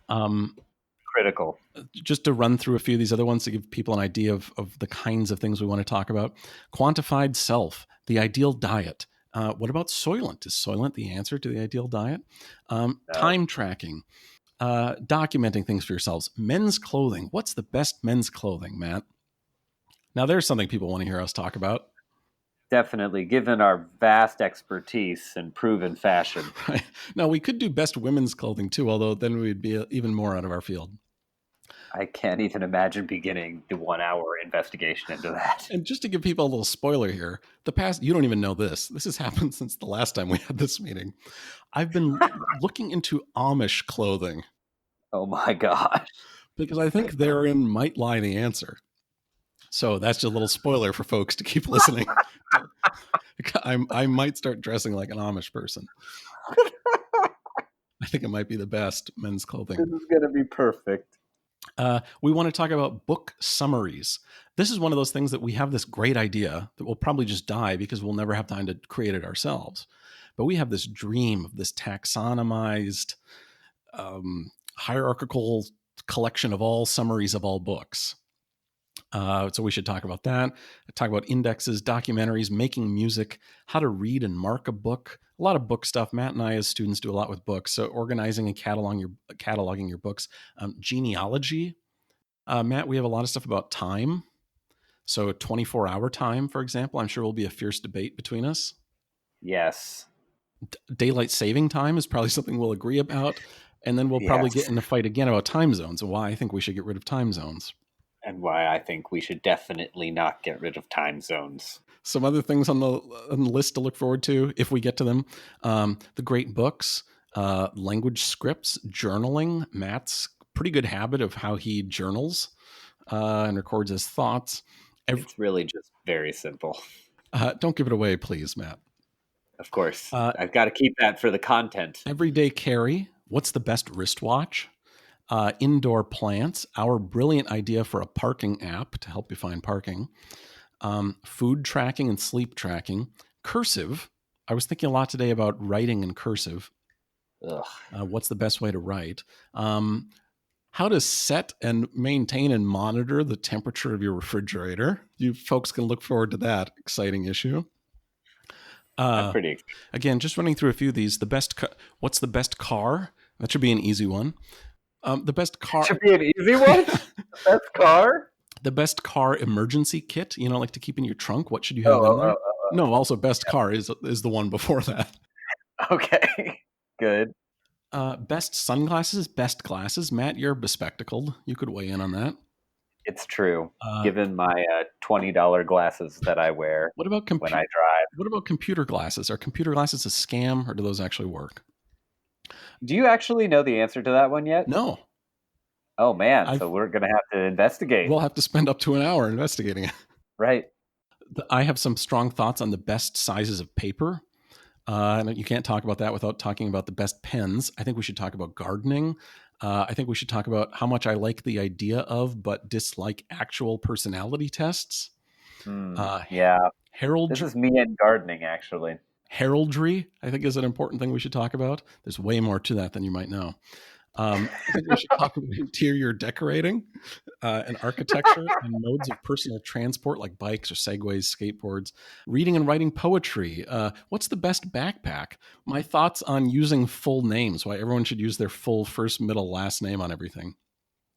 Critical. Just to run through a few of these other ones to give people an idea of the kinds of things we want to talk about. Quantified self, the ideal diet. What about Soylent? Is Soylent the answer to the ideal diet? No. Time tracking, documenting things for yourselves. Men's clothing. What's the best men's clothing, Matt? Now, there's something people want to hear us talk about. Definitely, given our vast expertise in proven fashion. Right. Now, we could do best women's clothing, too, although then we'd be even more out of our field. I can't even imagine beginning the 1 hour investigation into that. And just to give people a little spoiler here, you don't even know this. This has happened since the last time we had this meeting. I've been looking into Amish clothing. Oh my gosh. Because I think therein might lie the answer. So that's just a little spoiler for folks to keep listening. I might start dressing like an Amish person. I think it might be the best men's clothing. This is going to be perfect. We want to talk about book summaries. This is one of those things that we have this great idea that will probably just die because we'll never have time to create it ourselves. But we have this dream of this taxonomized, hierarchical collection of all summaries of all books. So we should talk about that. Talk about indexes, documentaries, making music, how to read and mark a book. A lot of book stuff. Matt and I as students do a lot with books. So organizing and cataloging your books. Genealogy. Matt, we have a lot of stuff about time. So 24-hour time, for example, I'm sure will be a fierce debate between us. Yes. Daylight saving time is probably something we'll agree about. And then we'll probably get in a fight again about time zones and why I think we should get rid of time zones. And why I think we should definitely not get rid of time zones. Some other things on the list to look forward to if we get to them. The great books, language scripts, journaling. Matt's pretty good habit of how he journals and records his thoughts. It's really just very simple. Don't give it away, please, Matt. Of course. I've got to keep that for the content. Everyday carry. What's the best wristwatch? Indoor plants, our brilliant idea for a parking app to help you find parking, food tracking and sleep tracking, cursive. I was thinking a lot today about writing in cursive. What's the best way to write? How to set and maintain and monitor the temperature of your refrigerator. You folks can look forward to that exciting issue. I'm pretty excited. Again, just running through a few of these. What's the best car? That should be an easy one. The best car should be an easy one. The best car. The best car emergency kit. Like to keep in your trunk. What should you have in there? No, also best car is the one before that. Okay, good. Best sunglasses, best glasses. Matt, you're bespectacled. You could weigh in on that. It's true. Uh, Given my $20 glasses that I wear what about when I drive. what about computer glasses? Are computer glasses a scam, or do those actually work? Do you actually know the answer to that one yet? No, Oh man, so I've we're gonna have to investigate. we'll have to spend up to an hour investigating it. Right. I have some strong thoughts on the best sizes of paper. And you can't talk about that without talking about the best pens. I think we should talk about gardening. I think we should talk about how much I like the idea of but dislike actual personality tests. Uh, Yeah. This herald, is me and gardening, actually. heraldry, I think, is an important thing we should talk about. There's way more to that than you might know. I think we should talk about interior decorating and architecture and modes of personal transport like bikes or segways, skateboards, reading and writing poetry. What's the best backpack? My thoughts on using full names, why everyone should use their full first, middle, last name on everything.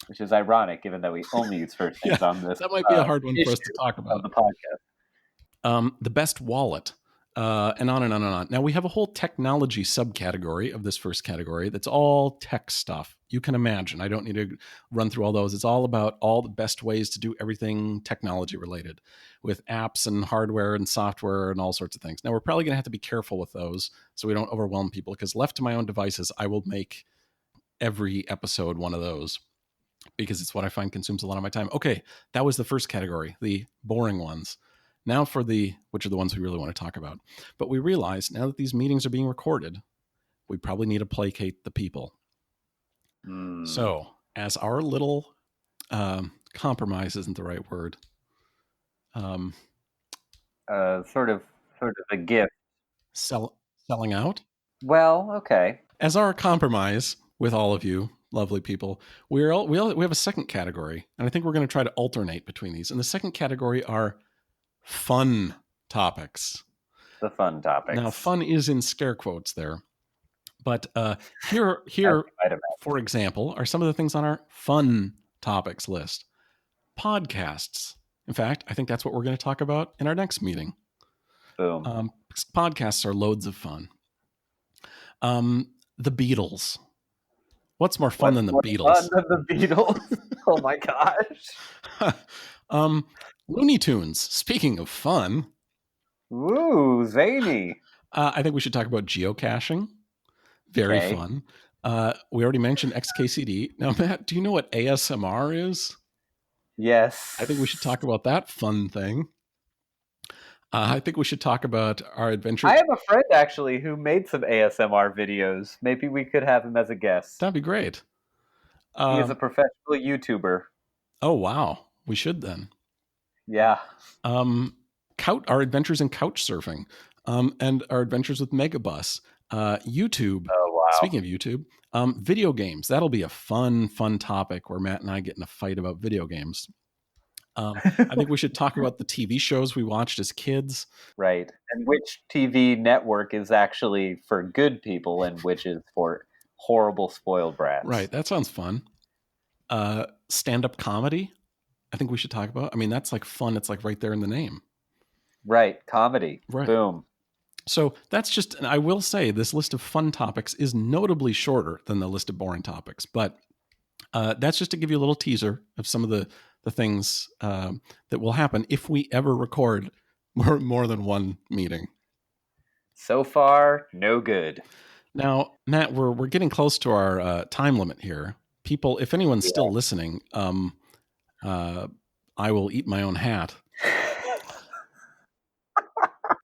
Which is ironic given that we only use first Yeah, names on this that might be a hard one for issue us to talk of about. the podcast. The best wallet, and on and on and on. Now, we have a whole technology subcategory of this first category that's all tech stuff. You can imagine. I don't need to run through all those. It's all about all the best ways to do everything technology related with apps and hardware and software and all sorts of things. Now, we're probably going to have to be careful with those so we don't overwhelm people, because left to my own devices, I will make every episode one of those because it's what I find consumes a lot of my time. Okay, that was the first category, the boring ones. Now for which are the ones we really want to talk about. But we realize now that these meetings are being recorded, we probably need to placate the people. So, as our little compromise isn't the right word. Sort of a gift. Selling out? Well, okay. As our compromise with all of you, lovely people, we have a second category, and I think we're going to try to alternate between these. And the second category are fun topics. The fun topics. Now, fun is in scare quotes there. But here, for example, are some of the things on our fun topics list. Podcasts. In fact, I think that's what we're going to talk about in our next meeting. Boom. Podcasts are loads of fun. The Beatles. What's more fun than the Beatles? Fun than the Beatles? Oh my gosh. Looney Tunes. Speaking of fun. Ooh, zany. I think we should talk about geocaching. Very fun. We already mentioned xkcd. Now, Matt, do you know what ASMR is? Yes. I think we should talk about that fun thing. I think we should talk about our adventure. I have a friend, actually, who made some ASMR videos. Maybe we could have him as a guest. That'd be great. He is a professional YouTuber. Oh, wow. We should then. Yeah. Our adventures in couch surfing, and our adventures with Megabus. YouTube. Oh, wow. Speaking of YouTube, video games. That'll be a fun topic where Matt and I get in a fight about video games. I think we should talk about the TV shows we watched as kids. Right. And which TV network is actually for good people and which is for horrible spoiled brats. Right. That sounds fun. Stand-up comedy. I think we should talk about. I mean, that's like fun. It's like right there in the name. Right. Comedy. Right. Boom. So that's just, and I will say this list of fun topics is notably shorter than the list of boring topics, but that's just to give you a little teaser of some of the things that will happen if we ever record more than one meeting. So far, no good. Now, Matt, we're getting close to our time limit here. People, if anyone's still listening, I will eat my own hat.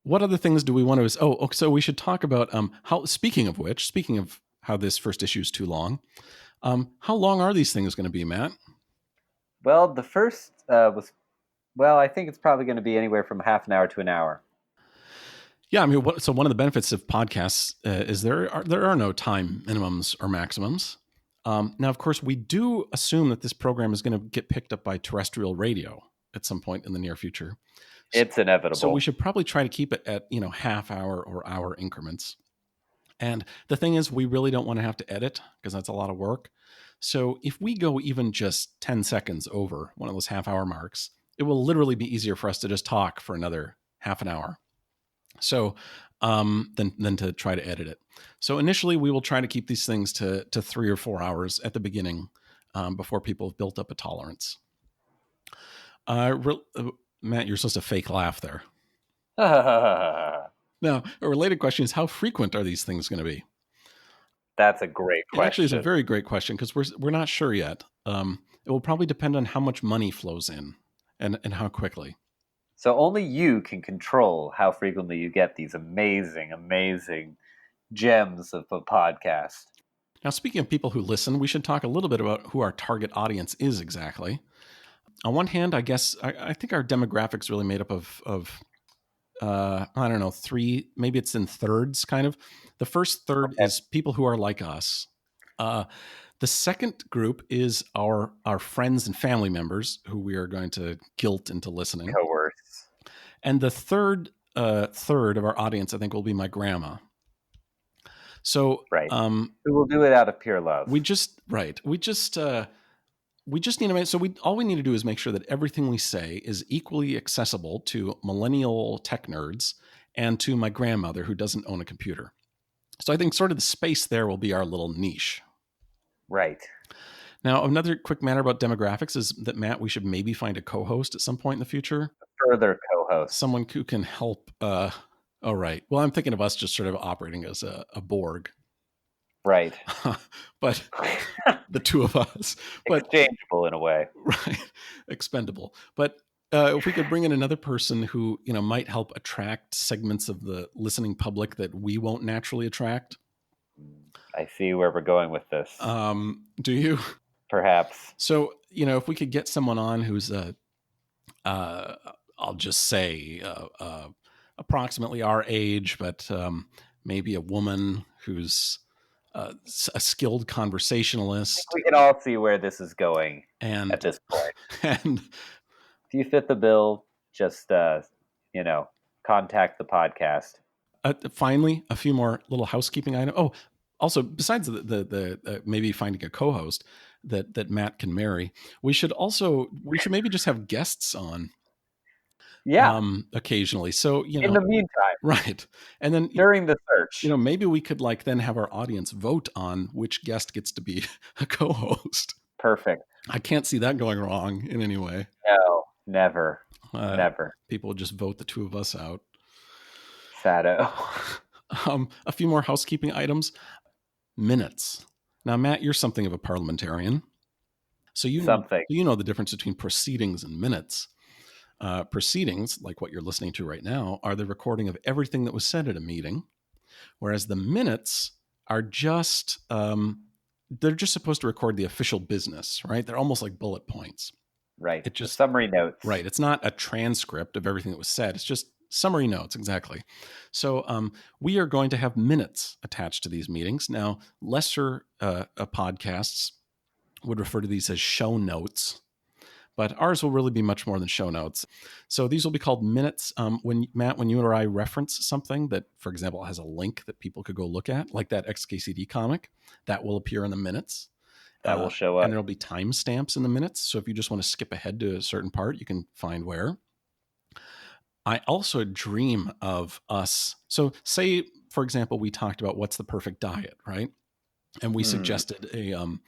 What other things do we want to? So we should talk about how. Speaking of how this first issue is too long, how long are these things going to be, Matt? Well, the first was. Well, I think it's probably going to be anywhere from half an hour to an hour. Yeah, I mean, so one of the benefits of podcasts is there are no time minimums or maximums. Now, of course, we do assume that this program is going to get picked up by terrestrial radio at some point in the near future. It's inevitable. So we should probably try to keep it at half hour or hour increments. And the thing is, we really don't want to have to edit because that's a lot of work. So if we go even just 10 seconds over one of those half hour marks, it will literally be easier for us to just talk for another half an hour. So than to try to edit it. So initially, we will try to keep these things to 3 or 4 hours at the beginning before people have built up a tolerance. Matt, you're supposed to fake laugh there. That's Now, a related question is, how frequent are these things going to be? a great It actually is a question. very great question because we're not sure yet. It will probably depend on how much money flows in and how quickly. So only you can control how frequently you get these amazing, amazing gems of a podcast. Now, speaking of people who listen, we should talk a little bit about who our target audience is exactly. On one hand, I guess I think our demographics really made up of I don't know, three, maybe it's in thirds kind of. The first third Okay. is people who are like us. The second group is our friends and family members who we are going to guilt into listening. Coerce. And the third third of our audience, I think, will be my grandma. So Right. Who will do it out of pure love. we just need to make so all we need to do is make sure that everything we say is equally accessible to millennial tech nerds and to my grandmother who doesn't own a computer. So I think sort of the space there will be our little niche. Right. Now, another quick matter about demographics is that, Matt, we should maybe find a co-host at some point in the future. Further co-host. Someone who can help. Oh, right. Well, I'm thinking of us just sort of operating as a Borg. Right. But the two of us. But exchangeable in a way. Right. Expendable. But if we could bring in another person who, might help attract segments of the listening public that we won't naturally attract. I see where we're going with this. Do you? Perhaps. So, if we could get someone on who's I'll just say approximately our age, but maybe a woman who's a skilled conversationalist. I think we can all see where this is going at this point. And if you fit the bill, just contact the podcast. Finally, a few more little housekeeping items. Oh, also, besides the maybe finding a co-host that Matt can marry, we should maybe just have guests on. Yeah. Occasionally. So, in the meantime. Right. And then during the search, maybe we could then have our audience vote on which guest gets to be a co-host. Perfect. I can't see that going wrong in any way. No, never. Never. People would just vote the two of us out. Sado. A few more housekeeping items. Minutes. Now, Matt, you're something of a parliamentarian. So you know the difference between proceedings and minutes. Proceedings, like what you're listening to right now, are the recording of everything that was said at a meeting, whereas the minutes are just they're just supposed to record the official business, right? They're almost like bullet points. Right. It's just summary notes. Right. It's not a transcript of everything that was said. It's just summary notes, exactly. So we are going to have minutes attached to these meetings. Now, lesser podcasts would refer to these as show notes, but ours will really be much more than show notes. So these will be called minutes. When you or I reference something that, for example, has a link that people could go look at, like that XKCD comic, that will appear in the minutes. That will show up. And there'll be timestamps in the minutes. So if you just want to skip ahead to a certain part, you can find where. I also dream of us. So say, for example, we talked about what's the perfect diet, right? And we suggested an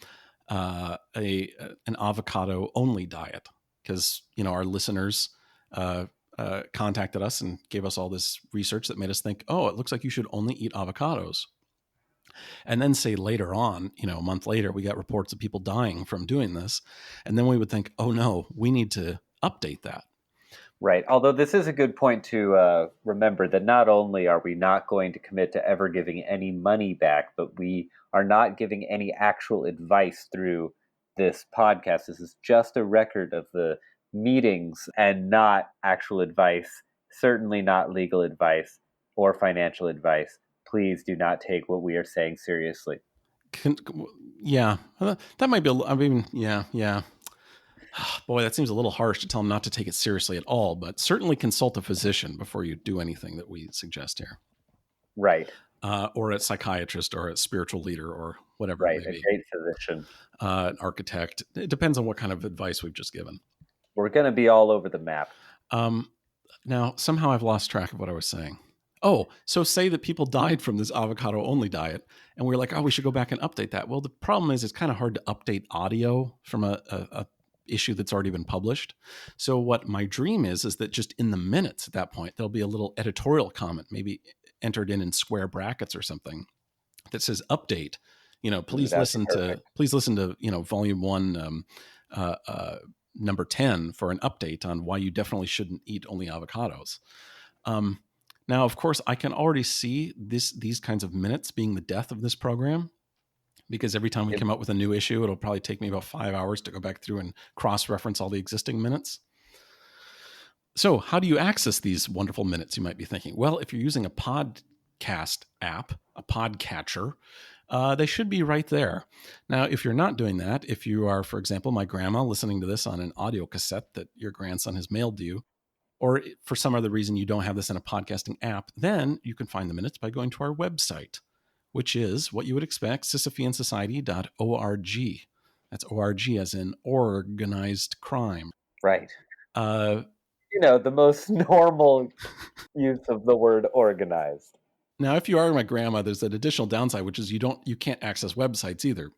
avocado only diet because, our listeners contacted us and gave us all this research that made us think, oh, it looks like you should only eat avocados. And then say later on, a month later, we got reports of people dying from doing this. And then we would think, oh no, we need to update that. Right. Although this is a good point to remember that not only are we not going to commit to ever giving any money back, but we are not giving any actual advice through this podcast. This is just a record of the meetings and not actual advice, certainly not legal advice or financial advice. Please do not take what we are saying seriously. Yeah, that might be, yeah. Boy, that seems a little harsh to tell them not to take it seriously at all, but certainly consult a physician before you do anything that we suggest here. Right. Or a psychiatrist or a spiritual leader or whatever. Right, it may be. A great physician. An architect. It depends on what kind of advice we've just given. We're going to be all over the map. Now, somehow I've lost track of what I was saying. Oh, so say that people died from this avocado-only diet, and we're like, oh, we should go back and update that. Well, the problem is it's kind of hard to update audio from a issue that's already been published. So what my dream is that just in the minutes at that point, there'll be a little editorial comment, maybe entered in square brackets or something, that says update. Please listen to volume 1, number 10 for an update on why you definitely shouldn't eat only avocados. Now, of course, I can already see these kinds of minutes being the death of this program, because every time we come up with a new issue, it'll probably take me about 5 hours to go back through and cross-reference all the existing minutes. So how do you access these wonderful minutes, you might be thinking? Well, if you're using a podcast app, a podcatcher, they should be right there. Now, if you're not doing that, if you are, for example, my grandma listening to this on an audio cassette that your grandson has mailed to you, or for some other reason you don't have this in a podcasting app, then you can find the minutes by going to our website, which is what you would expect, sisyphiansociety.org. That's org as in organized crime. Right. The most normal use of the word organized. Now, if you are my grandma, there's an additional downside, which is you can't access websites either.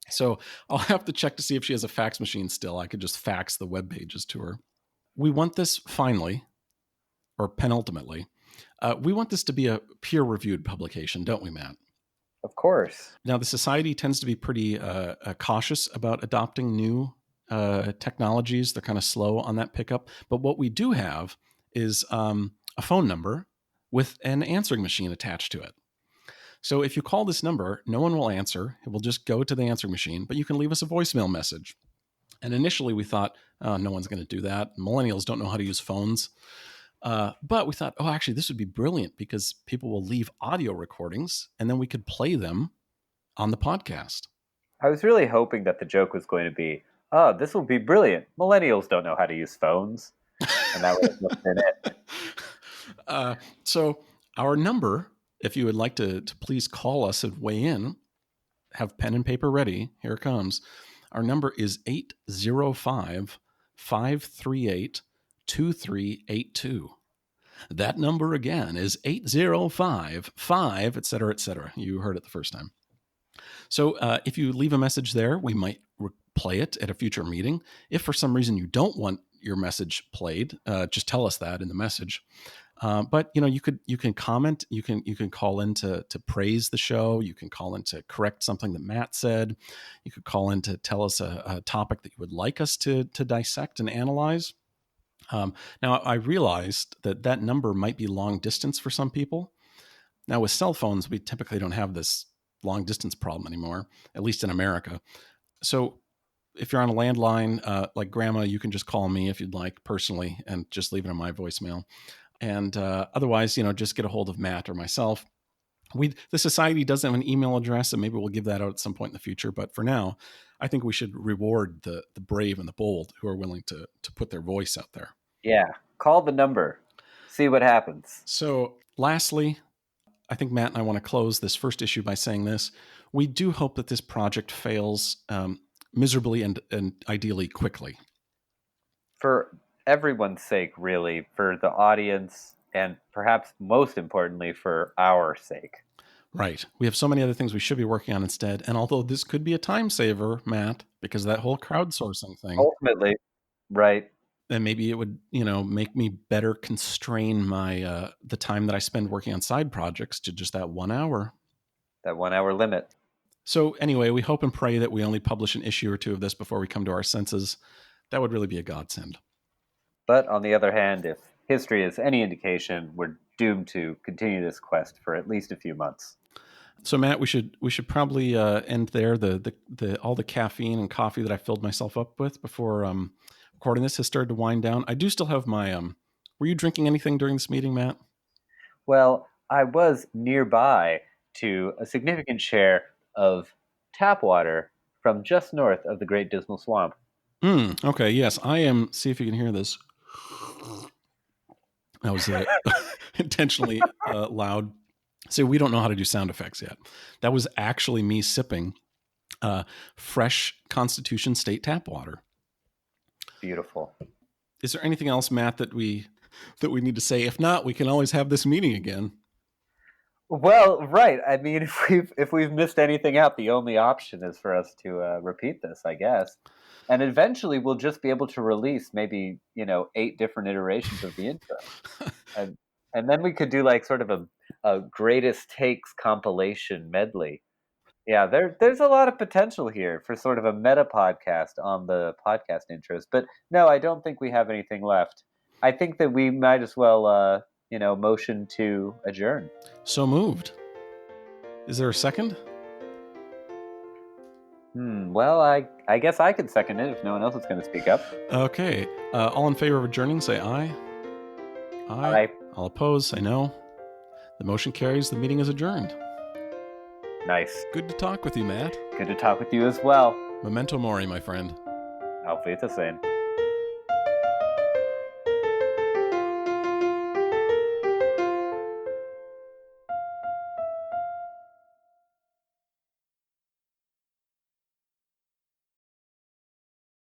So I'll have to check to see if she has a fax machine still. I could just fax the web pages to her. We want this finally, or penultimately, we want this to be a peer-reviewed publication, don't we, Matt? Of course. Now, the Society tends to be pretty cautious about adopting new technologies. They're kind of slow on that pickup. But what we do have is a phone number with an answering machine attached to it. So if you call this number, no one will answer. It will just go to the answering machine, but you can leave us a voicemail message. And initially we thought, no one's going to do that. Millennials don't know how to use phones. But we thought, actually, this would be brilliant because people will leave audio recordings and then we could play them on the podcast. I was really hoping that the joke was going to be, this will be brilliant. Millennials don't know how to use phones. And that would have been it. So our number, if you would like to please call us and weigh in, have pen and paper ready. Here it comes. Our number is 805-538-2382. That number again is 805-5, et cetera, et cetera. You heard it the first time. So if you leave a message there, we might play it at a future meeting. If for some reason you don't want your message played, just tell us that in the message. But you can comment. You can call in to praise the show. You can call in to correct something that Matt said. You could call in to tell us a topic that you would like us to dissect and analyze. Now, I realized that number might be long distance for some people. Now, with cell phones, we typically don't have this long distance problem anymore, at least in America. So if you're on a landline, like Grandma, you can just call me if you'd like personally and just leave it on my voicemail. And otherwise, just get a hold of Matt or myself. The Society doesn't have an email address, and maybe we'll give that out at some point in the future. But for now, I think we should reward the brave and the bold who are willing to put their voice out there. Yeah, call the number. See what happens. So lastly, I think Matt and I want to close this first issue by saying this. We do hope that this project fails miserably and ideally quickly. For everyone's sake, really, for the audience, and perhaps most importantly, for our sake. Right. We have so many other things we should be working on instead. And although this could be a time saver, Matt, because of that whole crowdsourcing thing. Ultimately, right. And maybe it would, make me better constrain my the time that I spend working on side projects to just that 1 hour. That 1 hour limit. So anyway, we hope and pray that we only publish an issue or two of this before we come to our senses. That would really be a godsend. But on the other hand, if history is any indication, we're doomed to continue this quest for at least a few months. So Matt, we should probably end there. The all the caffeine and coffee that I filled myself up with before recording this has started to wind down. I do still have my were you drinking anything during this meeting, Matt? Well, I was nearby to a significant share of tap water from just north of the Great Dismal Swamp. Okay, yes, I am. See if you can hear this. That was intentionally loud. So we don't know how to do sound effects yet. That was actually me sipping fresh Constitution State tap water. Beautiful. Is there anything else, Matt, that we need to say? If not, we can always have this meeting again. Well, right. I mean, if we've missed anything out, the only option is for us to repeat this, I guess. And eventually we'll just be able to release maybe, 8 different iterations of the intro. And and then we could do like sort of a greatest takes compilation medley. Yeah, there's a lot of potential here for sort of a meta podcast on the podcast intros. But no, I don't think we have anything left. I think that we might as well motion to adjourn. So moved. Is there a second? Well, I guess I could second it if no one else is going to speak up. Okay. All in favor of adjourning, say aye. Aye. All opposed, say no. The motion carries. The meeting is adjourned. Nice. Good to talk with you, Matt. Good to talk with you as well. Memento mori, my friend. Auf Wiedersehen.